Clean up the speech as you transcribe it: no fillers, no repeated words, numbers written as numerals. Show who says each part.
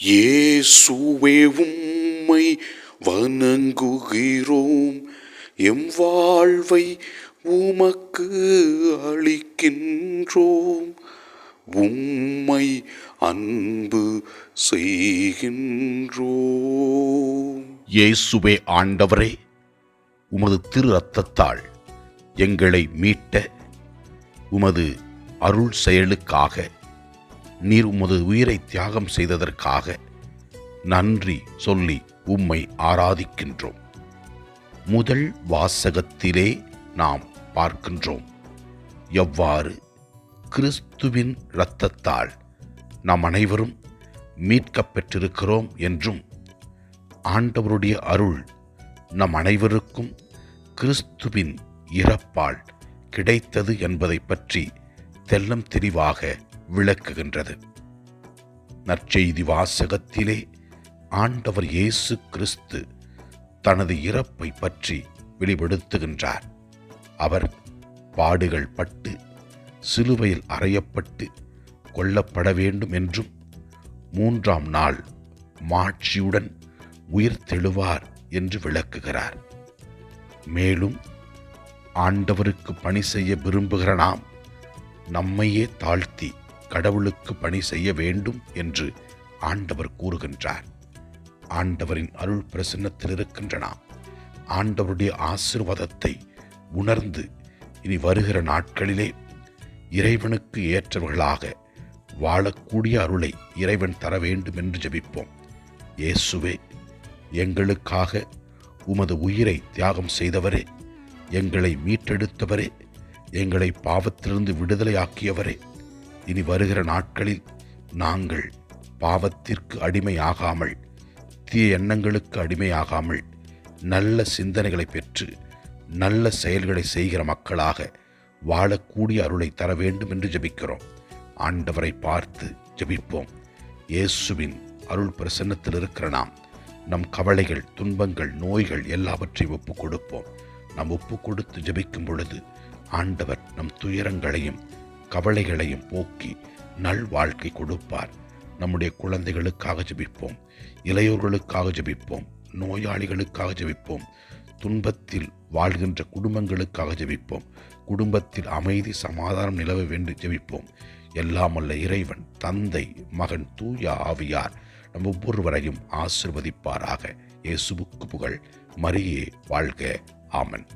Speaker 1: இயேசுவே உம்மை வணங்குகிறோம், எம் வாழ்வை உமக்கு அளிக்கின்றோம், உம்மை அன்பு செய்கின்றோம்.
Speaker 2: இயேசுவே ஆண்டவரே, உமது திரு இரத்தத்தால் எங்களை மீட்ட உமது அருள் செயலுக்காக, நீர் உமது உயிரை தியாகம் செய்ததற்காக நன்றி சொல்லி உம்மை ஆராதிக்கின்றோம். முதல் வாசகத்திலே நாம் பார்க்கின்றோம் எவ்வாறு கிறிஸ்துவின் இரத்தத்தால் நாம் அனைவரும் மீட்கப் பெற்றிருக்கிறோம் என்றும், ஆண்டவருடைய அருள் நம் அனைவருக்கும் கிறிஸ்துவின் இறப்பால் கிடைத்தது என்பதை பற்றி தெல்லம் தெளிவாக விளக்குகின்றது. நற்செய்தி வாசகத்திலே ஆண்டவர் இயேசு கிறிஸ்து தனது இறப்பை பற்றி வெளிப்படுத்துகின்றார். அவர் பாடுகள் பட்டு சிலுவையில் அறையப்பட்டு கொல்லப்பட வேண்டும் என்றும், 3ஆம் நாள் மாட்சியுடன் உயிர் தெழுவார் என்று விளக்குகிறார். மேலும் ஆண்டவருக்கு பணி செய்ய விரும்புகிற நாம் நம்மையே தாழ்த்தி கடவுளுக்கு பணி செய்ய வேண்டும் என்று ஆண்டவர் கூறுகின்றார். ஆண்டவரின் அருள் பிரசன்னத்தில் இருக்கின்ற நாம் ஆண்டவருடைய ஆசீர்வாதத்தை உணர்ந்து இனி வருகிற நாட்களிலே இறைவனுக்கு ஏற்றவர்களாக வாழக்கூடிய அருளை இறைவன் தர வேண்டும் என்று ஜெபிப்போம். இயேசுவே, எங்களுக்காக உமது உயிரை தியாகம் செய்தவரே, எங்களை மீட்டெடுத்தவரே, எங்களை பாவத்திலிருந்து விடுதலையாக்கியவரே, இனி வருகிற நாட்களில் நாங்கள் பாவத்திற்கு அடிமையாகாமல், தீய எண்ணங்களுக்கு அடிமையாகாமல், நல்ல சிந்தனைகளை பெற்று நல்ல செயல்களை செய்கிற மக்களாக வாழக்கூடிய அருளை தர வேண்டும் என்று ஜெபிக்கிறோம். ஆண்டவரை பார்த்து ஜெபிப்போம். இயேசுவின் அருள் பிரசன்னத்தில் இருக்கிற நாம் நம் கவலைகள், துன்பங்கள், நோய்கள் எல்லாவற்றையும் ஒப்புக் கொடுப்போம். நாம் ஒப்புக் கொடுத்து ஜெபிக்கும் பொழுது ஆண்டவர் நம் துயரங்களையும் கவலைகளையும் போக்கி நல் வாழ்க்கை கொடுப்பார். நம்முடைய குழந்தைகளுக்காக ஜெபிப்போம், இளையோர்களுக்காக ஜெபிப்போம், நோயாளிகளுக்காக ஜெபிப்போம், துன்பத்தில் வாழ்கின்ற குடும்பங்களுக்காக ஜெபிப்போம், குடும்பத்தில் அமைதி சமாதானம் நிலவ வேண்டும் ஜெபிப்போம். எல்லாம் வல்ல இறைவன் தந்தை, மகன், தூய ஆவியார் நம் ஒவ்வொருவரையும் ஆசிர்வதிப்பாராக. இயேசுவுக்கு புகழ். மரியே வாழ்க. ஆமென்.